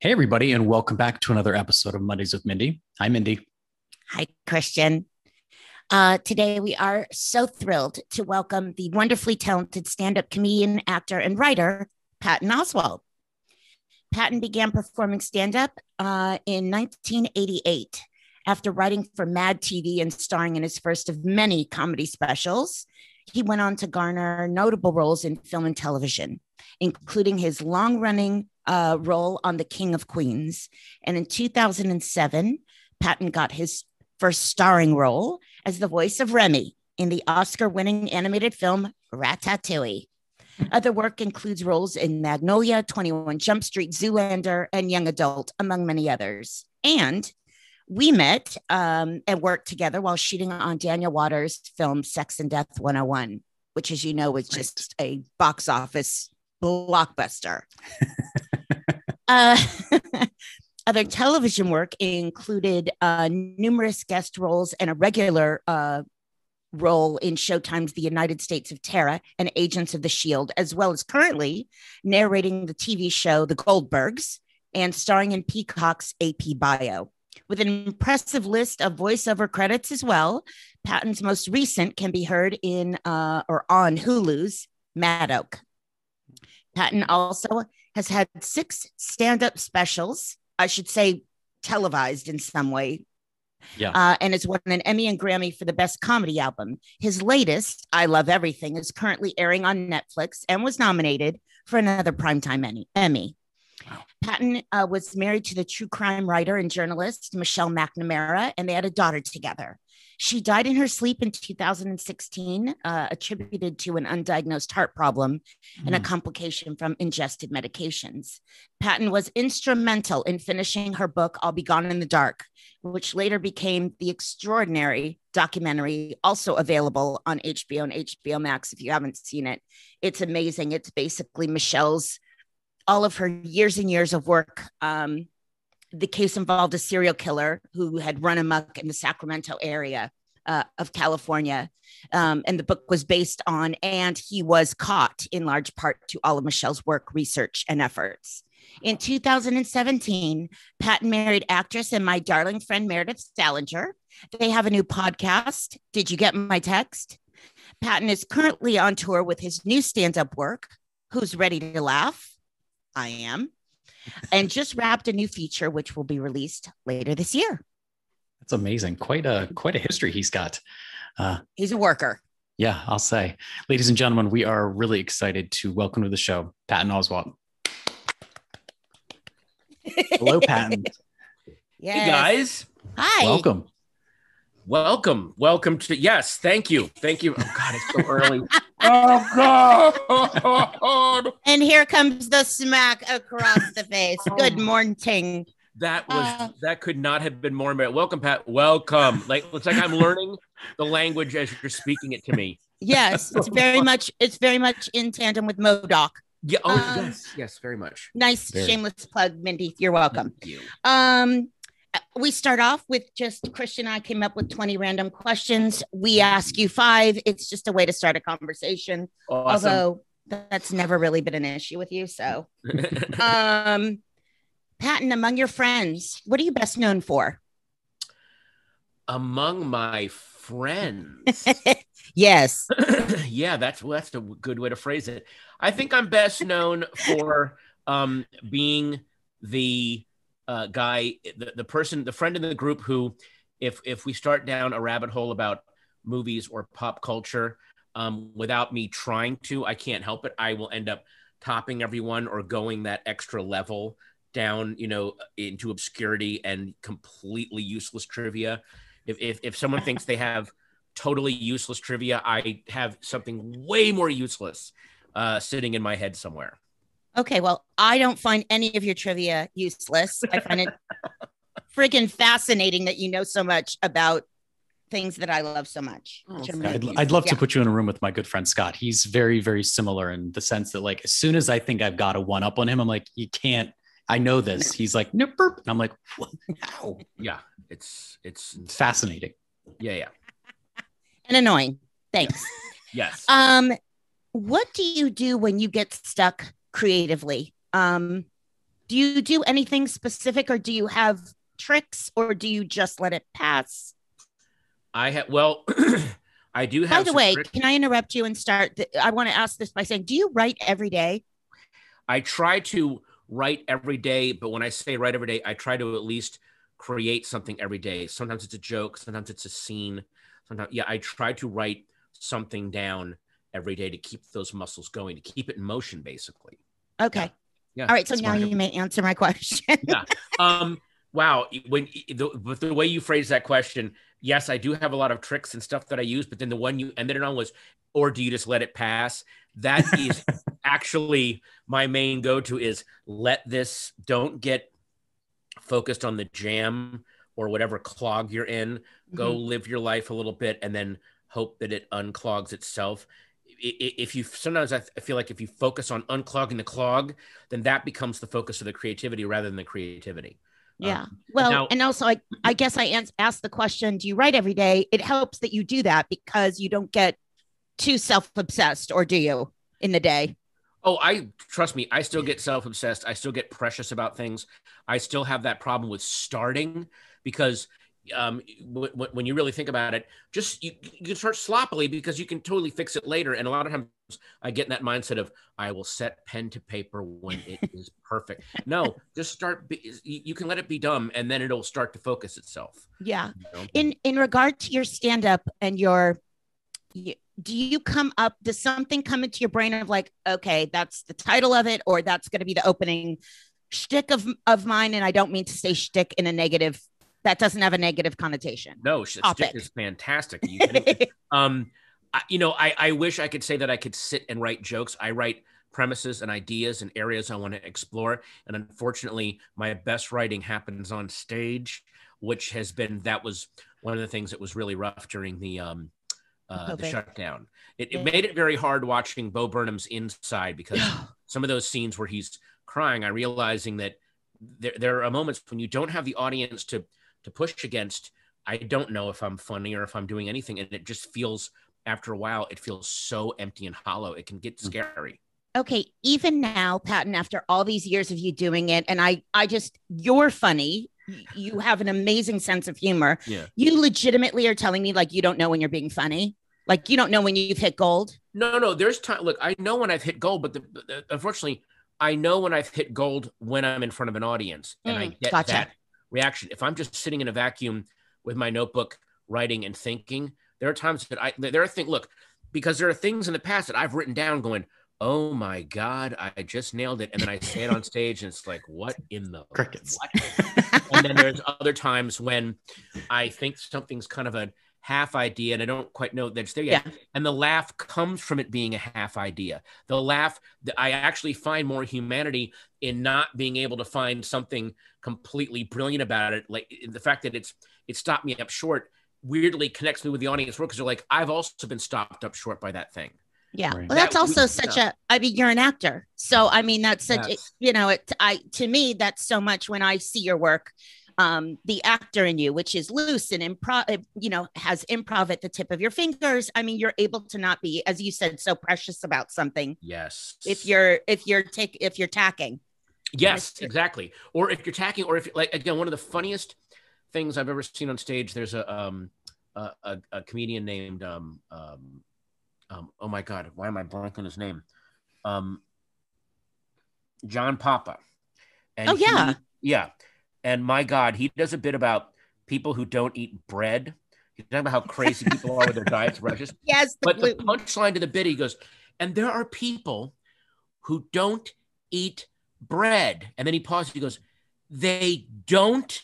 Hey, everybody, and welcome back to another episode of Mondays with Mindy. Hi, Mindy. Hi, Christian. Today, we are so thrilled to welcome the wonderfully talented stand-up comedian, actor, and writer, Patton Oswalt. Patton began performing stand-up in 1988 after writing for Mad TV and starring in his first of many comedy specials. He went on to garner notable roles in film and television, including his long-running role on The King of Queens. And in 2007, Patton got his first starring role as the voice of Remy in the Oscar-winning animated film Ratatouille. Other work includes roles in Magnolia, 21 Jump Street, Zoolander, and Young Adult, among many others. And we met and worked together while shooting on Daniel Waters' film Sex and Death 101, which, as you know, was just a box office blockbuster. Other television work included numerous guest roles and a regular role in Showtime's The United States of Terror and Agents of the Shield, as well as currently narrating the TV show The Goldbergs and starring in Peacock's AP Bio. With an impressive list of voiceover credits as well, Patton's most recent can be heard in or on Hulu's Mad Oak. Patton also has had 6 stand-up specials, I should say televised in some way, and has won an Emmy and Grammy for the Best Comedy Album. His latest, I Love Everything, is currently airing on Netflix and was nominated for another Primetime Emmy. Wow. Patton was married to the true crime writer and journalist Michelle McNamara, and they had a daughter together. She died in her sleep in 2016, attributed to an undiagnosed heart problem and a complication from ingested medications. Patton was instrumental in finishing her book, I'll Be Gone in the Dark, which later became the extraordinary documentary, also available on HBO and HBO Max. If you haven't seen it, it's amazing. It's basically Michelle's, all of her years and years of work. The case involved a serial killer who had run amok in the Sacramento area of California. And the book was based on, and he was caught in large part to all of Michelle's work, research, and efforts. In 2017, Patton married actress and my darling friend, Meredith Salinger. They have a new podcast, Did You Get My Text? Patton is currently on tour with his new stand-up work, Who's Ready to Laugh? I Am. And just wrapped a new feature, which will be released later this year. That's amazing. Quite a history he's got. He's a worker. Yeah, I'll say. Ladies and gentlemen, we are really excited to welcome to the show, Patton Oswalt. Hello, Patton. Yes. Hey, guys. Hi. Welcome to, yes, thank you. Oh, God, it's so early. Oh, God. And here comes the smack across the face. Good morning. That could not have been more. Welcome, Pat. Welcome. It's like I'm learning the language as you're speaking it to me. Yes, it's very much in tandem with MODOK. Yeah. Yes, very much. Nice, shameless plug, Mindy. You're welcome. Thank you. We start off with just Christian and I came up with 20 random questions. We ask you 5. It's just a way to start a conversation. Awesome. Although that's never really been an issue with you. So, Patton, among your friends, what are you best known for? Among my friends. Yes. Yeah, that's a good way to phrase it. I think I'm best known for being the guy, the friend in the group who, if we start down a rabbit hole about movies or pop culture, without me trying to, I can't help it. I will end up topping everyone or going that extra level down, into obscurity and completely useless trivia. If someone thinks they have totally useless trivia, I have something way more useless sitting in my head somewhere. Okay, well, I don't find any of your trivia useless. I find it freaking fascinating that you know so much about things that I love so much. I'd love to put you in a room with my good friend Scott. He's very, very similar in the sense that, like, as soon as I think I've got a one up on him, I'm like, you can't. I know this. He's like, nope. And I'm like, what? How? Yeah, it's fascinating. Yeah. And annoying. Thanks. Yes. What do you do when you get stuck creatively? Do you do anything specific, or do you have tricks, or do you just let it pass? Well, I do have. By the way, can I interrupt you and start? I want to ask this by saying, do you write every day? I try to write every day, but when I say write every day, I try to at least create something every day. Sometimes it's a joke, sometimes it's a scene. Sometimes, yeah, I try to write something down every day to keep those muscles going, to keep it in motion, basically. Okay. Yeah. All right. So now you may answer my question. Yeah. Wow. With the way you phrase that question, yes, I do have a lot of tricks and stuff that I use, but then the one you ended it on was, or do you just let it pass? That is actually my main go-to is don't get focused on the jam or whatever clog you're in. Go live your life a little bit and then hope that it unclogs itself. Sometimes I feel like if you focus on unclogging the clog, then that becomes the focus of the creativity rather than the creativity. Yeah. Well, and also I guess I asked the question, do you write every day? It helps that you do that because you don't get too self-obsessed, or do you in the day? Oh, trust me, I still get self-obsessed. I still get precious about things. I still have that problem with starting because when you really think about it, just you can start sloppily because you can totally fix it later. And a lot of times I get in that mindset of I will set pen to paper when it is perfect. No, just start. You can let it be dumb, and then it'll start to focus itself. Yeah. You know? In regard to your stand-up and does something come into your brain of like, okay, that's the title of it, or that's going to be the opening shtick of mine? And I don't mean to say shtick in a negative, that doesn't have a negative connotation. No, shtick is fantastic. I wish I could say that I could sit and write jokes. I write premises and ideas and areas I want to explore. And unfortunately, my best writing happens on stage, that was one of the things that was really rough during the shutdown. It made it very hard watching Bo Burnham's Inside because some of those scenes where he's crying, I'm realizing that there are moments when you don't have the audience to push against. I don't know if I'm funny or if I'm doing anything. And it just feels, after a while, it feels so empty and hollow. It can get scary. Okay. Even now, Patton, after all these years of you doing it, and you're funny. You have an amazing sense of humor. Yeah. You legitimately are telling me like you don't know when you're being funny. Like you don't know when you've hit gold. No. There's time. Look, I know when I've hit gold, but unfortunately, I know when I've hit gold when I'm in front of an audience and I get that reaction. If I'm just sitting in a vacuum with my notebook, writing and thinking, there are times that because there are things in the past that I've written down going, oh my God, I just nailed it. And then I say it on stage and it's like, what in the crickets? What? And then there's other times when I think something's kind of a half idea and I don't quite know that it's there yet. Yeah. And the laugh comes from it being a half idea. I actually find more humanity in not being able to find something completely brilliant about it. Like the fact that it stopped me up short weirdly connects me with the audience because they're like, I've also been stopped up short by that thing. Yeah. Right. Well, that's also you're an actor. So, I mean, that's such, to me, that's so much when I see your work, the actor in you, which is loose and has improv at the tip of your fingers. I mean, you're able to not be, as you said, so precious about something. Yes. If you're tacking. Yes, exactly. Or if you're tacking, or if again, one of the funniest things I've ever seen on stage, there's a comedian named, oh my God, why am I blanking his name? John Papa. And yeah. And my God, he does a bit about people who don't eat bread. He's talking about how crazy people are with their diets. Yes. But the punchline to the bit, he goes, and there are people who don't eat bread. And then he pauses, he goes, they don't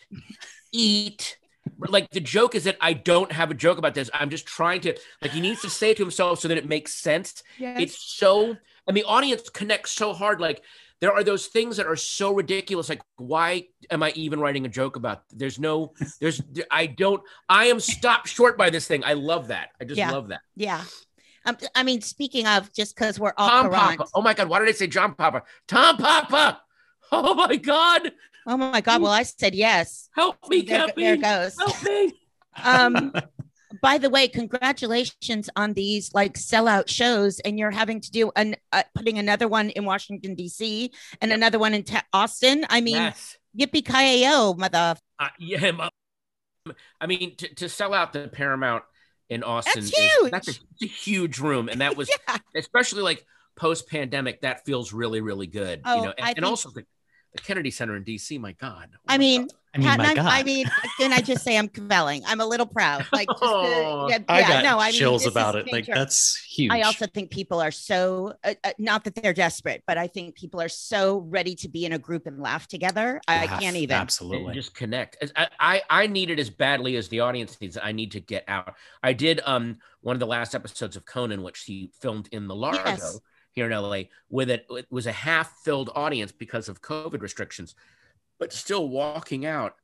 eat. Like the joke is that I don't have a joke about this. I'm just trying to, he needs to say it to himself so that it makes sense. Yes. It's so, and the audience connects so hard. Like there are those things that are so ridiculous. Like, why am I even writing a joke about? I am stopped short by this thing. I love that. I just love that. Yeah. I mean, speaking of, just because we're all Tom Papa. Oh my God. Why did I say John Papa? Tom Papa. Oh my God. Oh my God. Well, I said yes. Help me, There goes. Help me. by the way, congratulations on these like sellout shows, and you're having to do putting another one in Washington D.C. and another one in Austin. I mean, Yes. yippee ki yo, mother. Yeah, I mean, to sell out the Paramount in Austin, That's huge. That's a huge room, and that was especially like post-pandemic. That feels really, really good. Oh, you know, and also the Kennedy Center in DC. My God. I mean, my God. I mean, can I just say I'm compelling? I'm a little proud. Like, just I got chills about it. Like, that's huge. I also think people are so not that they're desperate, but I think people are so ready to be in a group and laugh together. I can't even absolutely just connect. I need it as badly as the audience needs it. I need to get out. I did one of the last episodes of Conan, which he filmed in the Largo here in LA. It was a half-filled audience because of COVID restrictions. But still walking out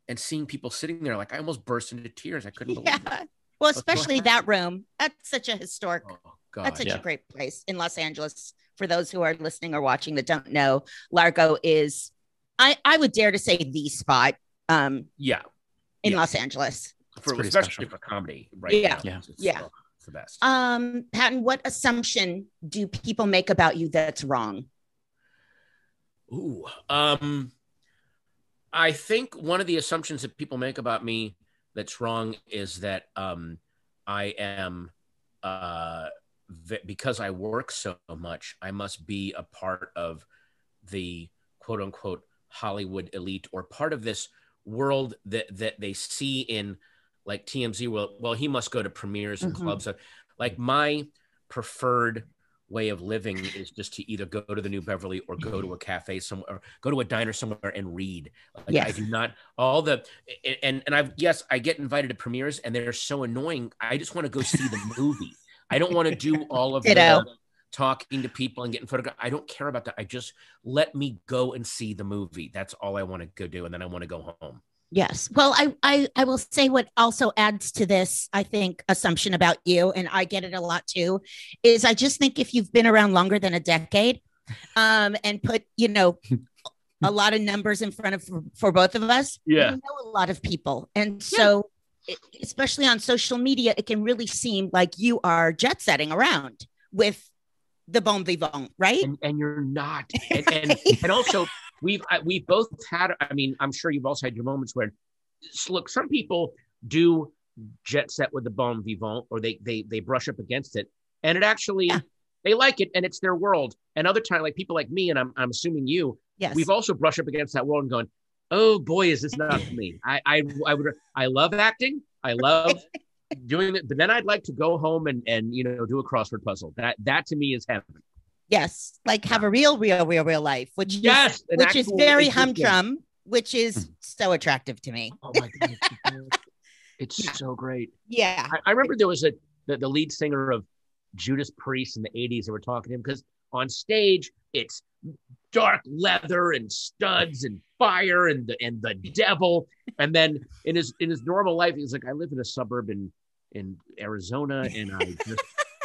and seeing people sitting there, like I almost burst into tears. I couldn't believe it. Well, especially that room. That's such a historic, that's such a great place in Los Angeles. For those who are listening or watching that don't know, Largo is, I would dare to say, the spot in Los Angeles. Especially for comedy, right? Yeah. Now. It's the best. Patton, what assumption do people make about you that's wrong? Ooh, I think one of the assumptions that people make about me that's wrong is that I am, because I work so much, I must be a part of the quote unquote Hollywood elite, or part of this world that they see in like TMZ. Well, he must go to premieres and clubs. Like my preferred way of living is just to either go to the New Beverly or go to a cafe somewhere, or go to a diner somewhere and read. Like I do not all the, and I get invited to premieres and they're so annoying. I just want to go see the movie. I don't want to do all of the talking to people and getting photographed. I don't care about that. I just let me go and see the movie. That's all I want to go do. And then I want to go home. Yes. Well, I will say what also adds to this, I think, assumption about you, and I get it a lot too, is I just think if you've been around longer than a decade and put, a lot of numbers in front of for both of us, you know a lot of people. And so especially on social media, it can really seem like you are jet setting around with the bon vivant, right? And you're not. And also, we've both had, I mean, I'm sure you've also had your moments where, look, some people do jet set with the bon vivant, or they brush up against it, and it actually, they like it and it's their world. And other times, like people like me, and I'm assuming you, we've also brushed up against that world and going, oh boy, is this not for me. I love acting. I love doing it, but then I'd like to go home and do a crossword puzzle. That to me is heaven. Yes, like have a real life, which is very humdrum, which is so attractive to me. Oh my God, it's so great. Yeah, I remember there was the lead singer of Judas Priest in the '80s that were talking to him, because on stage it's dark leather and studs and fire and the devil, and then in his normal life he's like, I live in a suburb in Arizona, and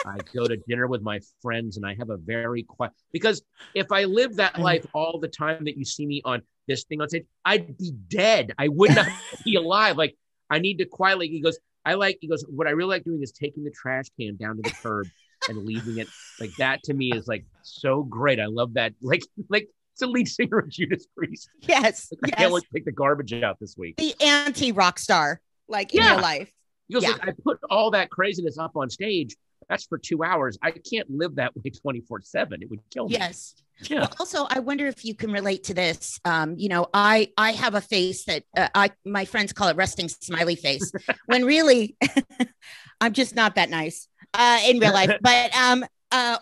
I go to dinner with my friends, and I have a very quiet, because if I lived that life all the time that you see me on this thing on stage, I'd be dead. I would not be alive. Like, I need to quietly, he goes, what I really like doing is taking the trash can down to the curb and leaving it. Like, that to me is like so great. I love that. Like it's a lead singer of Judas Priest. Yes. I can't wait to take the garbage out this week. The anti-rock star, like in your life. He goes, I put all that craziness up on stage. That's for 2 hours. I can't live that way 24/7. It would kill me. Yes. Yeah. Well, also, I wonder if you can relate to this. I have a face that my friends call it resting smiley face, when really I'm just not that nice in real life. But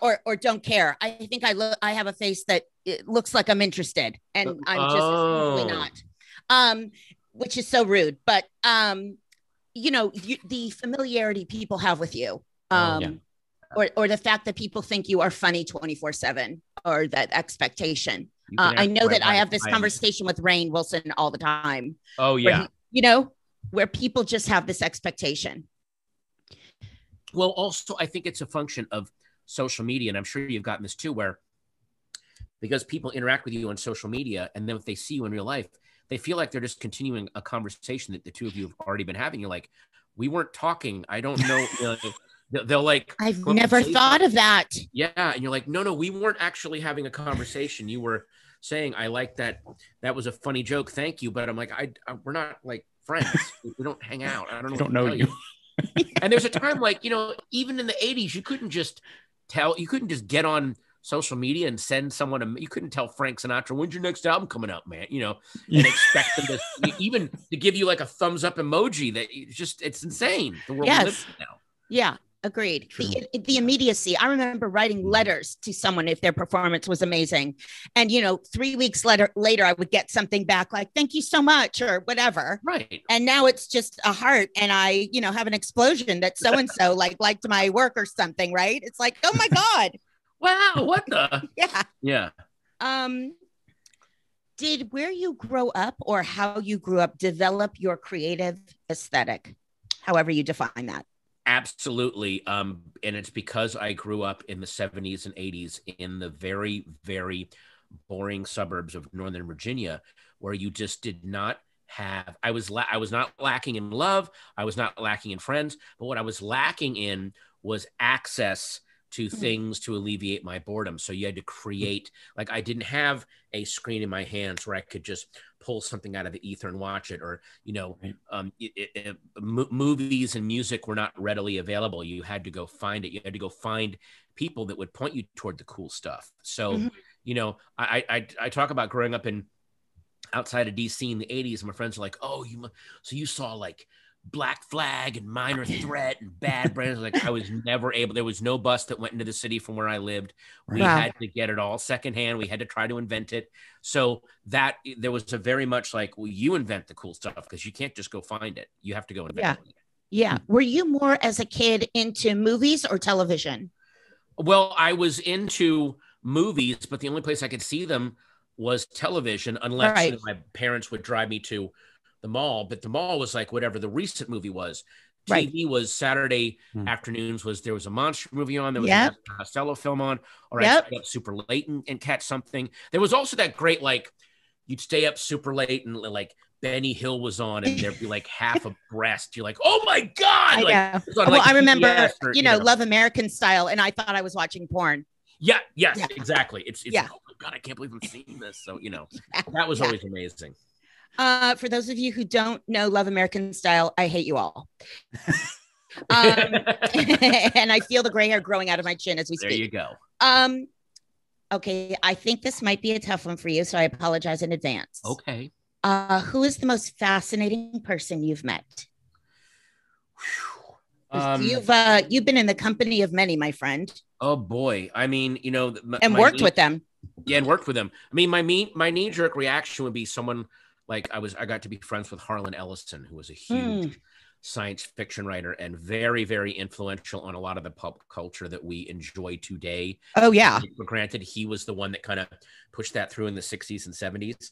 or don't care. I think I have a face that it looks like I'm interested, and I'm just really not. Which is so rude. But the familiarity people have with you. Or the fact that people think you are funny 24/7, or that expectation. I know that I have this conversation with Rainn Wilson all the time. Oh yeah. Where people just have this expectation. Well, also, I think it's a function of social media. And I'm sure you've gotten this too, where because people interact with you on social media, and then if they see you in real life, they feel like they're just continuing a conversation that the two of you have already been having. You're like, we weren't talking. I don't know. They'll like, I've never thought of that. Yeah. And you're like, no, we weren't actually having a conversation. You were saying, I like that. That was a funny joke. Thank you. But I'm like, we're not like friends. We don't hang out. I don't know you. And there's a time like, even in the 80s, you couldn't just get on social media and send someone you couldn't tell Frank Sinatra, when's your next album coming out, man? And expect them to even to give you like a thumbs up emoji. That it's insane. The world we live in now. Yeah. Agreed. The immediacy. I remember writing letters to someone if their performance was amazing. And, 3 weeks later, I would get something back like, thank you so much or whatever. Right. And now it's just a heart. And I, have an explosion that so-and-so liked my work or something. Right. It's like, oh my God. Wow. What the? Yeah. Yeah. Did where you grow up or how you grew up develop your creative aesthetic? However you define that. Absolutely. And it's because I grew up in the 70s and 80s in the very, very boring suburbs of Northern Virginia, where you just did not have, I was not lacking in love. I was not lacking in friends, but what I was lacking in was access to things to alleviate my boredom. So you had to create, like I didn't have a screen in my hands where I could just pull something out of the ether and watch it, or, movies and music were not readily available. You had to go find it. You had to go find people that would point you toward the cool stuff. So, I talk about growing up outside of DC in the 80s, and my friends are like, oh, so you saw like Black Flag and Minor Threat and Bad Brains. Like I was never able, there was no bus that went into the city from where I lived. We had to get it all secondhand. We had to try to invent it. So that there was a very much like, well, you invent the cool stuff because you can't just go find it. You have to go invent it. Yeah. Were you more as a kid into movies or television? Well, I was into movies, but the only place I could see them was television, unless my parents would drive me to the mall. But the mall was like whatever the recent movie was. TV was Saturday afternoons. There was a monster movie on. There was a Costello film on. Or I'd stay up super late and catch something. There was also that great, like, you'd stay up super late and like Benny Hill was on, and there'd be like half a breast. You're like, oh my God. I remember, Love American Style, and I thought I was watching porn. Yeah. Yes, exactly. It's oh my God, I can't believe I'm seeing this. So, that was always amazing. For those of you who don't know Love American Style, I hate you all. And I feel the gray hair growing out of my chin as we speak. There you go. Okay, I think this might be a tough one for you, so I apologize in advance. Okay. Who is the most fascinating person you've met? You've been in the company of many, my friend. Oh boy, I mean, and worked with them. Yeah, and worked with them. I mean, my knee-jerk reaction would be someone like I got to be friends with Harlan Ellison, who was a huge science fiction writer and very, very influential on a lot of the pop culture that we enjoy today. Oh yeah. For granted, he was the one that kind of pushed that through in the 60s and 70s.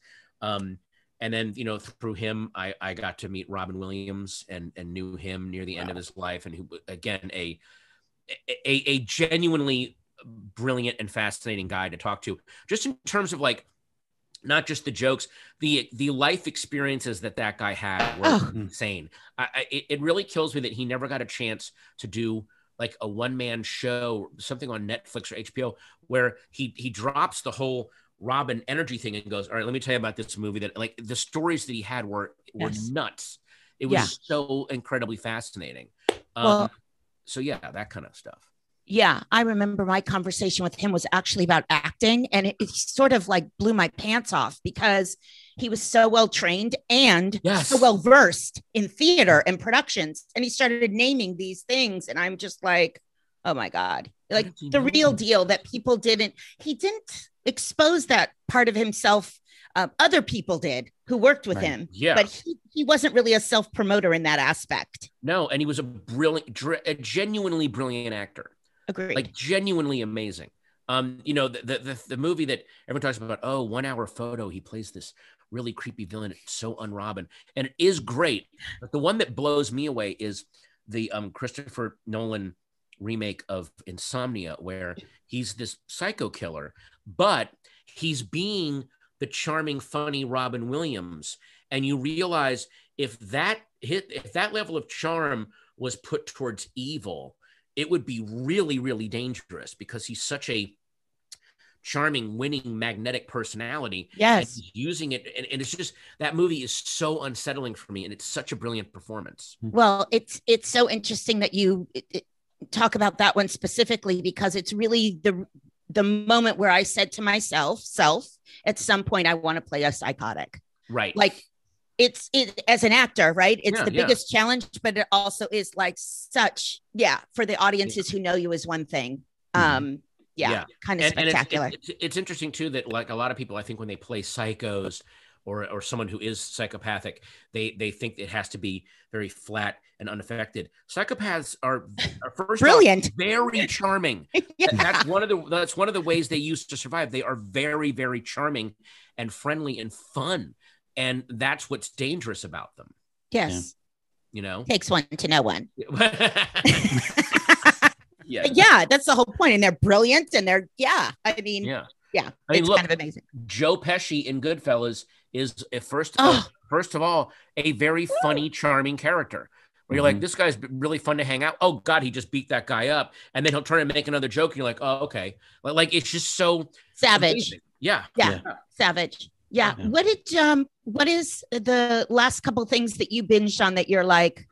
And then, through him, I got to meet Robin Williams and knew him near the end of his life. And who, again, a genuinely brilliant and fascinating guy to talk to, just in terms of like, not just the jokes, the life experiences that guy had were insane. It really kills me that he never got a chance to do like a one-man show, something on Netflix or HBO, where he drops the whole Robin energy thing and goes, all right, let me tell you about this movie that, like, the stories that he had were nuts. It was so incredibly fascinating. So yeah, that kind of stuff. Yeah, I remember my conversation with him was actually about acting, and it sort of like blew my pants off because he was so well trained and so well versed in theater and productions. And he started naming these things, and I'm just like, oh my God, like the real deal that he didn't expose that part of himself. Other people did who worked with him, but he wasn't really a self-promoter in that aspect. No, and he was a genuinely brilliant actor. Agreed. Like genuinely amazing. The movie that everyone talks about, 1 hour photo, he plays this really creepy villain. It's so un-Robin. And it is great. But the one that blows me away is the Christopher Nolan remake of Insomnia, where he's this psycho killer, but he's being the charming, funny Robin Williams. And you realize if that level of charm was put towards evil, it would be really, really dangerous, because he's such a charming, winning, magnetic personality. Yes. And he's using it. And it's just, that movie is so unsettling for me. And it's such a brilliant performance. Well, it's so interesting that you talk about that one specifically, because it's really the moment where I said to myself, at some point, I want to play a psychotic. Right. Like, it as an actor, right? It's the biggest challenge, but it also is like such, for the audiences who know you is one thing. Kind of spectacular. It's interesting too that, like, a lot of people, I think, when they play psychos or someone who is psychopathic, they think it has to be very flat and unaffected. Psychopaths are first brilliant, off, very charming. That's one of the ways they use to survive. They are very, very charming and friendly and fun. And that's what's dangerous about them. Yes. You know, takes one to know one. Yeah, that's the whole point. And they're brilliant, and they're I mean, it's look, kind of amazing. Joe Pesci in Goodfellas is first of all a very funny, charming character. Where you're like, this guy's really fun to hang out. Oh God, he just beat that guy up, and then he'll turn and make another joke, and you're like, oh okay, like it's just so savage. Amazing. Yeah, savage. Yeah. What is the last couple things that you binged on that you're like,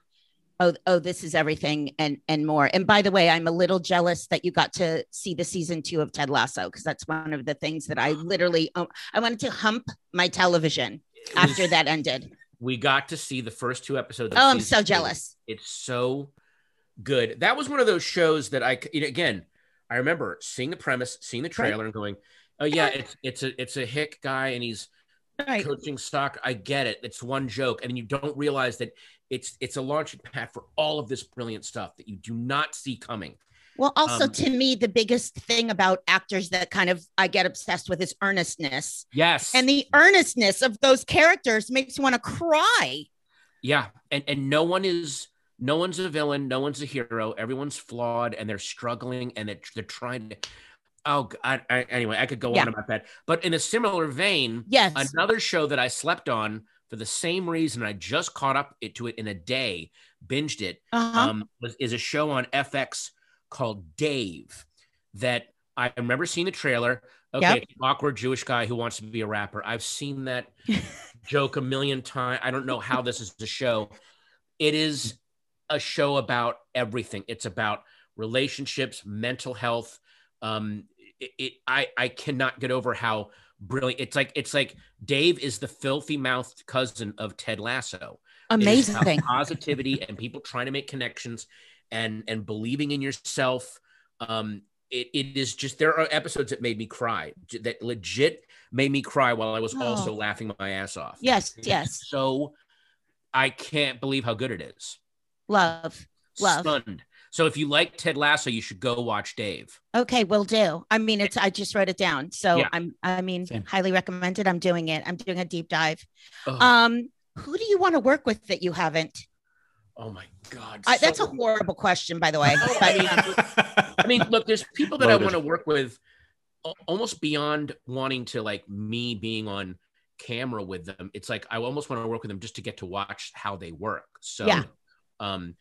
oh, this is everything and more? And by the way, I'm a little jealous that you got to see the season 2 of Ted Lasso, because that's one of the things that I literally, I wanted to hump my television after that ended. We got to see the first 2 episodes. I'm so jealous. It's so good. That was one of those shows that I remember seeing the premise, seeing the trailer, and going, oh yeah, it's a hick guy, and he's coaching soccer. I get it. It's one joke, and you don't realize that it's a launching pad for all of this brilliant stuff that you do not see coming. Well, also to me, the biggest thing about actors that kind of I get obsessed with is earnestness. Yes, and the earnestness of those characters makes you want to cry. Yeah, and no one's a villain, no one's a hero. Everyone's flawed, and they're struggling, and they're trying to. Oh, God. Anyway, I could go on about that. But in a similar vein, another show that I slept on for the same reason, I just caught up to it in a day, binged it, is a show on FX called Dave that I remember seeing the trailer. Okay, awkward Jewish guy who wants to be a rapper. I've seen that joke a million times. I don't know how this is a show. It is a show about everything. It's about relationships, mental health. I cannot get over how brilliant it's like Dave is the filthy mouthed cousin of Ted Lasso. Amazing positivity and people trying to make connections and believing in yourself. It is just, there are episodes that made me cry, that legit made me cry while I was also laughing my ass off. Yes. So I can't believe how good it is. Love. Stunned. So if you like Ted Lasso, you should go watch Dave. Okay, will do. I mean, I just wrote it down. So highly recommended. I'm doing it. I'm doing a deep dive. Who do you want to work with that you haven't? Oh my God. That's a horrible question, by the way. I mean, look, there's people that I want to work with almost beyond wanting to, like, me being on camera with them. It's like, I almost want to work with them just to get to watch how they work. So, why am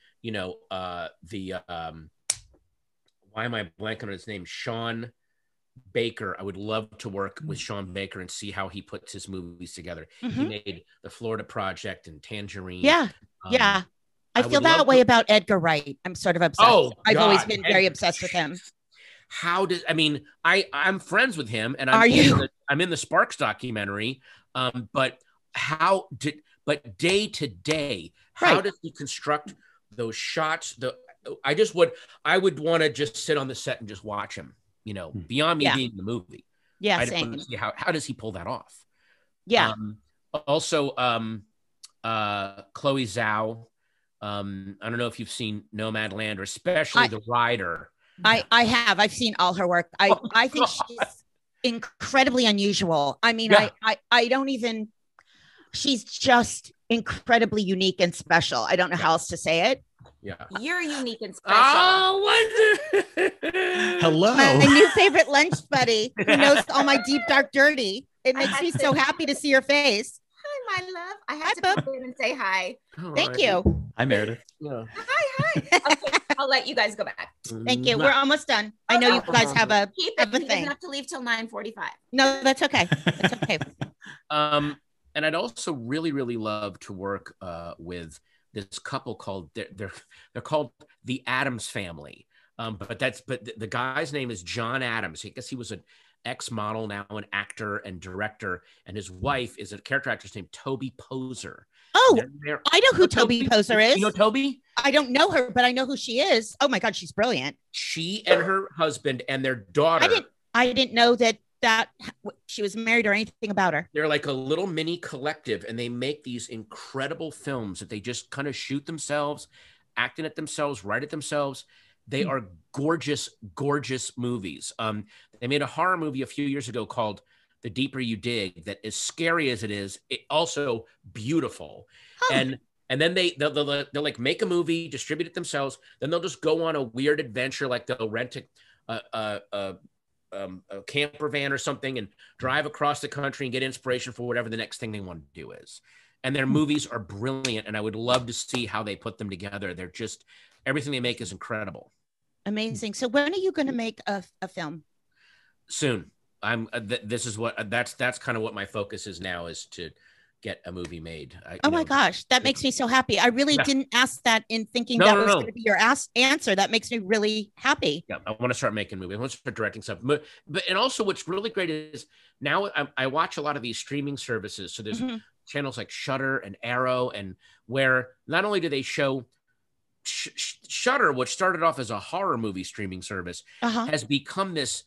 I blanking on his name? Sean Baker. I would love to work with Sean Baker and see how he puts his movies together. He made The Florida Project and Tangerine. I feel that way about Edgar Wright. I'm sort of obsessed. I've always been very obsessed with him. I'm friends with him, and I'm in the Sparks documentary. But day to day, how does he construct those shots? I would want to just sit on the set and just watch him, beyond me being in the movie. Yeah. I just want to see how does he pull that off? Yeah. Also, Chloe Zhao. I don't know if you've seen Nomadland, or especially The Rider. I have. I've seen all her work. I think she's incredibly unusual. I mean, I don't even. She's just incredibly unique and special. I don't know how else to say it. Yeah. You're unique and special. Oh, hello. My new favorite lunch buddy who knows all my deep, dark, dirty. It makes me so happy to see your face. my love. I have to Bub. come in and say hi. Thank you. Hi, Meredith. Yeah. Hi. Okay, I'll let you guys go back. Thank you. We're almost done. I know you guys have a Keep have a it. He doesn't thing. have to leave till 9:45. No, that's okay. That's okay. And I'd also really, really love to work with this couple called they're called the Addams Family. But the guy's name is John Adams. I guess he was an ex-model, now an actor and director, and his wife is a character actress named Toby Poser. Oh, I know who Toby Poser is. You know Toby? I don't know her, but I know who she is. Oh my God, she's brilliant. She and her husband and their daughter. I didn't know that she was married or anything about her. They're like a little mini collective, and they make these incredible films that they just kind of shoot themselves, acting it themselves, write it themselves. They are gorgeous, gorgeous movies. They made a horror movie a few years ago called The Deeper You Dig that, as scary as it is, it also beautiful. And then they'll like make a movie, distribute it themselves. Then they'll just go on a weird adventure, like they'll rent a camper van or something and drive across the country and get inspiration for whatever the next thing they want to do is. And their movies are brilliant, and I would love to see how they put them together. They're just, everything they make is incredible. Amazing. So when are you going to make a film? Soon. That's kind of what my focus is now, is to get a movie made. Oh my gosh, that makes me so happy. I really didn't ask that in thinking that was going to be your answer. That makes me really happy. Yeah, I want to start making movies. I want to start directing stuff. But and also what's really great is now I watch a lot of these streaming services. So there's channels like Shudder and Arrow, and where not only do they show Shudder, which started off as a horror movie streaming service, has become this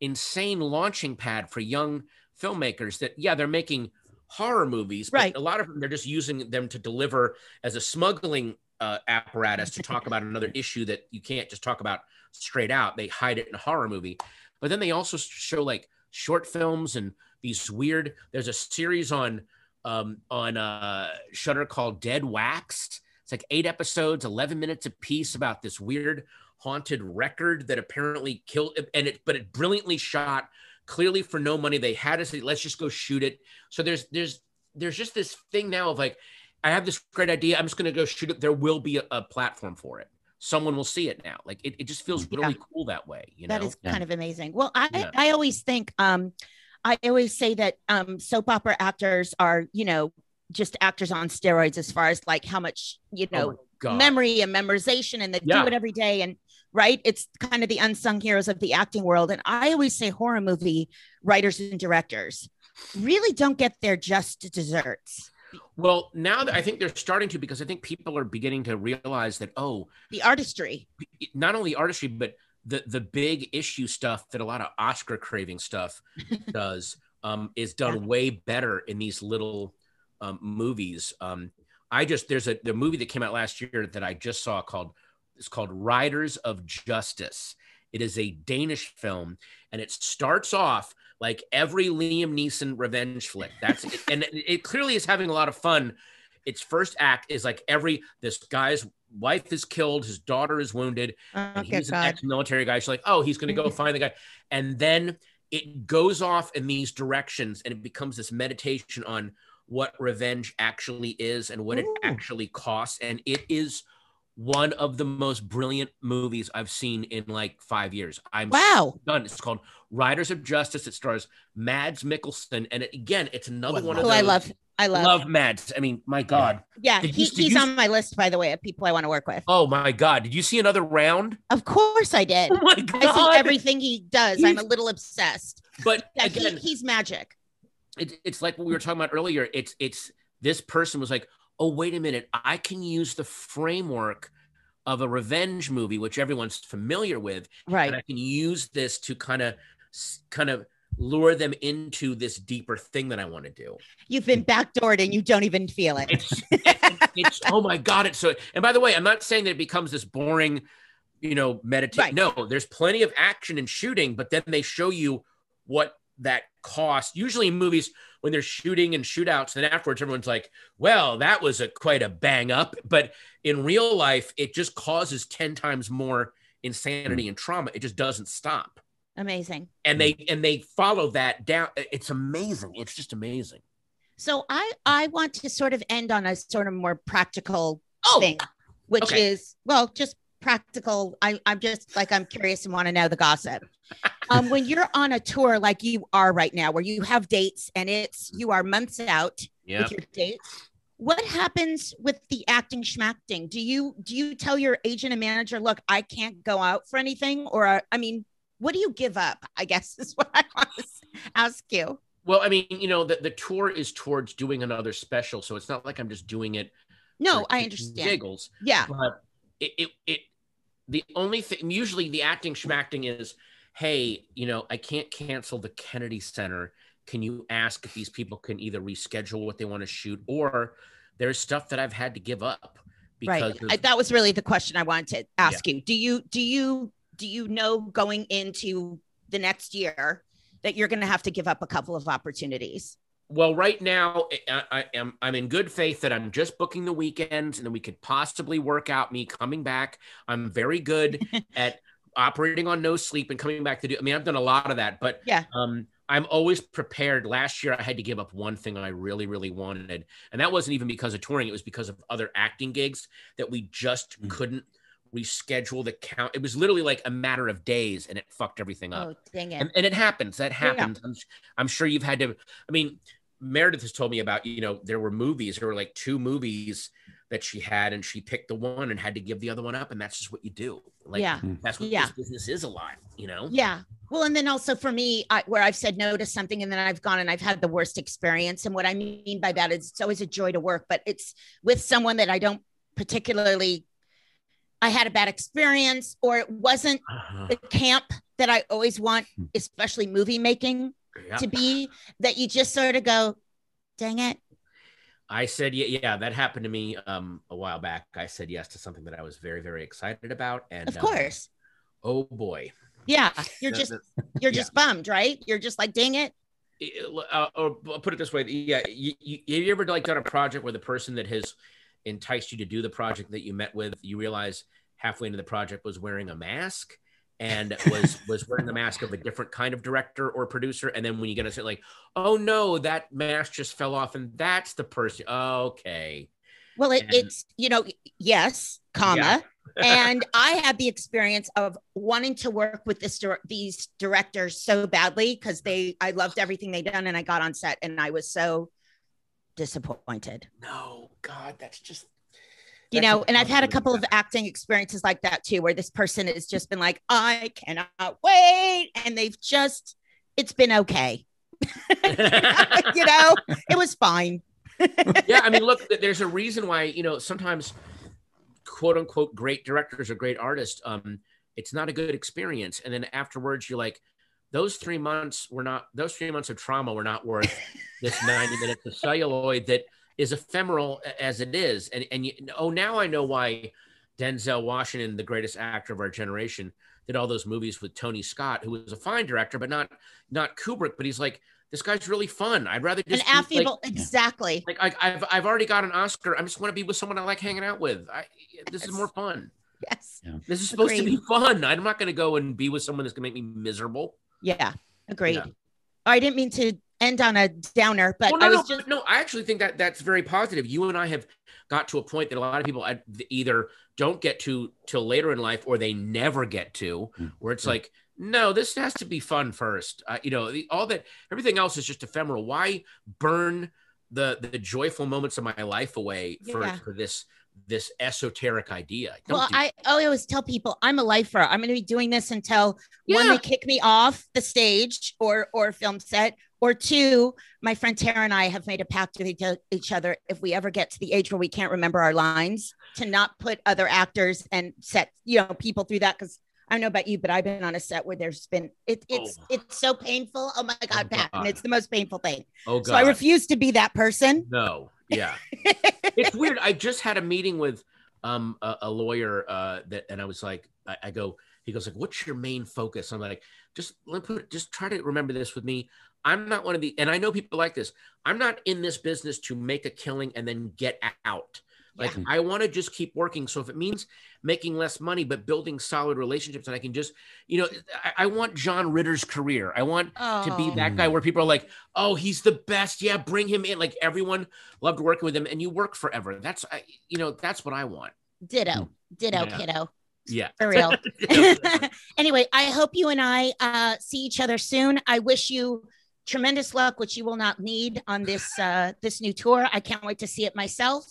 insane launching pad for young filmmakers that, they're making horror movies, but a lot of them, they're just using them to deliver as a smuggling apparatus to talk about another issue that you can't just talk about straight out. They hide it in a horror movie. But then they also show like short films and these weird, there's a series on Shudder called Dead Wax. It's like 8 episodes, 11 minutes a piece, about this weird haunted record that apparently killed, but it brilliantly shot, clearly for no money. They had to say, let's just go shoot it. So there's just this thing now of like, I have this great idea, I'm just going to go shoot it. There will be a platform for it. Someone will see it now. Like it just feels really cool that way. You know, that is kind of amazing. Well, I always think, I always say that soap opera actors are, just actors on steroids as far as like how much, memory and memorization, and they do it every day. And it's kind of the unsung heroes of the acting world. And I always say horror movie writers and directors really don't get their just desserts. Well, now that I think they're starting to, because I think people are beginning to realize that, the artistry, not only artistry, but the big issue stuff that a lot of Oscar craving stuff does is done way better in these little movies. There's the movie that came out last year that I just saw called Riders of Justice. It is a Danish film, and it starts off like every Liam Neeson revenge flick. That's it. And it clearly is having a lot of fun. Its first act is like this guy's wife is killed, his daughter is wounded, and he's an ex-military guy. She's like, he's going to go find the guy. And then it goes off in these directions, and it becomes this meditation on what revenge actually is and what it actually costs. And it is one of the most brilliant movies I've seen in like 5 years. I'm done. It's called Riders of Justice. It stars Mads Mikkelsen. And it's another one of those. I love Mads. I mean, my God. Yeah, he's on my list, by the way, of people I want to work with. Oh my God. Did you see Another Round? Of course I did. Oh my God. I see everything he does. I'm a little obsessed. But again, he's magic. It's like what we were talking about earlier. It's this person was like, oh, wait a minute, I can use the framework of a revenge movie, which everyone's familiar with. Right. And I can use this to kind of lure them into this deeper thing that I want to do. You've been backdoored and you don't even feel it. It's oh my God. It's so, and by the way, I'm not saying that it becomes this boring, meditation. Right. No, there's plenty of action and shooting, but then they show you what that cost. Usually in movies, when they're shooting and shootouts, then afterwards everyone's like, well, that was quite a bang up. But in real life, it just causes 10 times more insanity and trauma. It just doesn't stop. Amazing. And they follow that down. It's amazing. It's just amazing. So I want to sort of end on a sort of more practical thing, which okay. is, well, just practical. I'm just like, I'm curious and want to know the gossip. When you're on a tour like you are right now, where you have dates and you are months out with your dates, what happens with the acting schmacting? Do you tell your agent and manager, look, I can't go out for anything? Or, I mean, what do you give up, I guess is what I want to ask you. Well, I mean, you know, the tour is towards doing another special. So it's not like I'm just doing it. No, I understand. Giggles. Yeah. But the only thing, usually the acting schmacting is, hey, you know, I can't cancel the Kennedy Center. Can you ask if these people can either reschedule what they want to shoot, or there's stuff that I've had to give up because that was really the question I wanted to ask you. Do you know going into the next year that you're going to have to give up a couple of opportunities? Well, right now I'm in good faith that I'm just booking the weekends, and then we could possibly work out me coming back. I'm very good at operating on no sleep and coming back to do. I mean, I've done a lot of that, but I'm always prepared. Last year, I had to give up one thing I really, really wanted, and that wasn't even because of touring. It was because of other acting gigs that we just couldn't reschedule the count. It was literally like a matter of days, and it fucked everything up. Oh, dang it. And it happens. That happens. Yeah. I'm sure you've had to. I mean, Meredith has told me about, you know, there were like 2 movies that she had, and she picked the one and had to give the other one up. And that's just what you do. Like, that's what this business is a lot, you know? Yeah. Well, and then also for me, where I've said no to something and then I've gone and I've had the worst experience. And what I mean by that is it's always a joy to work, but it's with someone that I don't particularly, I had a bad experience, or it wasn't the camp that I always want, especially movie making to be, that you just sort of go, dang it. I said, yeah, that happened to me a while back. I said yes to something that I was very, very excited about. And of course. Oh boy. Yeah. You're just bummed, right? You're just like, dang it. Or put it this way. Yeah. Have you ever like done a project where the person that has enticed you to do the project that you met with, you realize halfway into the project was wearing a mask and was wearing the mask of a different kind of director or producer, and then when you get to say like, oh no, that mask just fell off and that's the person. Okay. Well, it's, you know, yes, comma. And I had the experience of wanting to work with these directors so badly because I loved everything they done, and I got on set and I was so disappointed. No, God, that's just, you know, and I've had a couple of acting experiences like that too, where this person has just been like, I cannot wait. And it's been okay. You know, it was fine. Yeah. I mean, look, there's a reason why, you know, sometimes quote unquote great directors or great artists, it's not a good experience. And then afterwards you're like, those 3 months of trauma were not worth this 90 minutes of celluloid that is ephemeral as it is. And now I know why Denzel Washington, the greatest actor of our generation, did all those movies with Tony Scott, who was a fine director, but not Kubrick. But he's like, this guy's really fun. I'd rather just an affable, exactly. Like I've already got an Oscar. I just want to be with someone I like hanging out with. This is more fun. Yes. Yeah. This is supposed to be fun. I'm not going to go and be with someone that's going to make me miserable. Yeah. Agreed. Yeah. I didn't mean to end on a downer, but I actually think that's very positive. You and I have got to a point that a lot of people either don't get to till later in life, or they never get to, where it's like, no, this has to be fun first. You know, everything else is just ephemeral. Why burn the joyful moments of my life away for this esoteric idea? I always tell people I'm a lifer. I'm going to be doing this until one, they kick me off the stage or film set, or 2, my friend Tara and I have made a pact with each other. If we ever get to the age where we can't remember our lines, to not put other actors and set, you know, people through that. Cause I don't know about you, but I've been on a set where there's been, it's so painful. Oh my God, Patton, it's the most painful thing. Oh God. So I refuse to be that person. No. Yeah. It's weird. I just had a meeting with a lawyer and I was like, he goes like, what's your main focus? I'm like, just try to remember this with me. I'm not one of and I know people like this. I'm not in this business to make a killing and then get out. Like, I want to just keep working. So if it means making less money, but building solid relationships, and I can just, I want John Ritter's career. I want to be that guy where people are like, oh, he's the best. Yeah, bring him in. Like, everyone loved working with him, and you work forever. That's what I want. Ditto, kiddo. Yeah, for real. Anyway, I hope you and I see each other soon. I wish you tremendous luck, which you will not need on this this new tour. I can't wait to see it myself.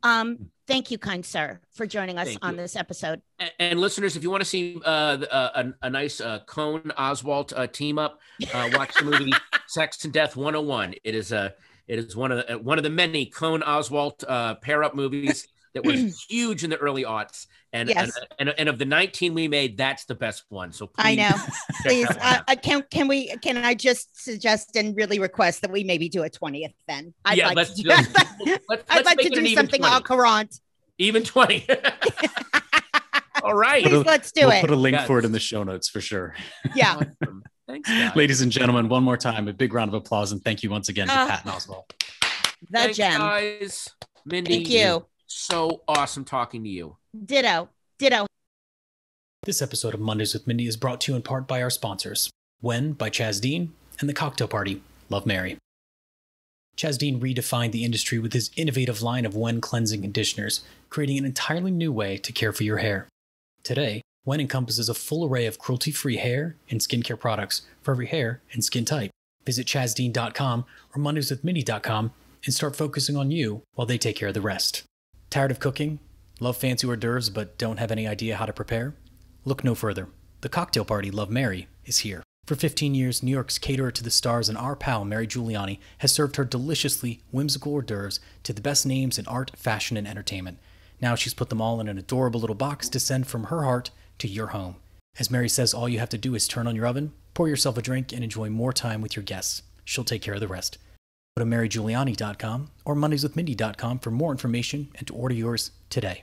Thank you, kind sir, for joining us on this episode. And listeners, if you want to see a nice Cohn Oswalt team up, watch the movie Sex and Death 101. It is one of the many Cohn Oswalt pair up movies that was huge in the early aughts. And, and of the 19 we made, that's the best one. So please, I know. Please, can I just suggest and really request that we maybe do a 20th then? I'd like to do something au courant. Even 20. All right. Please, let's do it. Put a link for it in the show notes for sure. Yeah. Awesome. Thanks, guys. Ladies and gentlemen, one more time, a big round of applause and thank you once again to Patton Oswalt. Thanks, gem. Guys. Mindy. Thank you. So awesome talking to you. Ditto. This episode of Mondays with Mindy is brought to you in part by our sponsors, When by Chaz Dean and The Cocktail Party, Love Mary. Chaz Dean redefined the industry with his innovative line of When cleansing conditioners, creating an entirely new way to care for your hair. Today, When encompasses a full array of cruelty-free hair and skincare products for every hair and skin type. Visit chazdean.com or mondayswithmindy.com and start focusing on you while they take care of the rest. Tired of cooking? Love fancy hors d'oeuvres but don't have any idea how to prepare? Look no further. The Cocktail Party, Love Mary, is here. For 15 years, New York's caterer to the stars and our pal Mary Giuliani has served her deliciously whimsical hors d'oeuvres to the best names in art, fashion, and entertainment. Now she's put them all in an adorable little box to send from her heart to your home. As Mary says, all you have to do is turn on your oven, pour yourself a drink, and enjoy more time with your guests. She'll take care of the rest. Go to marygiuliani.com or mondayswithmindy.com for more information and to order yours today.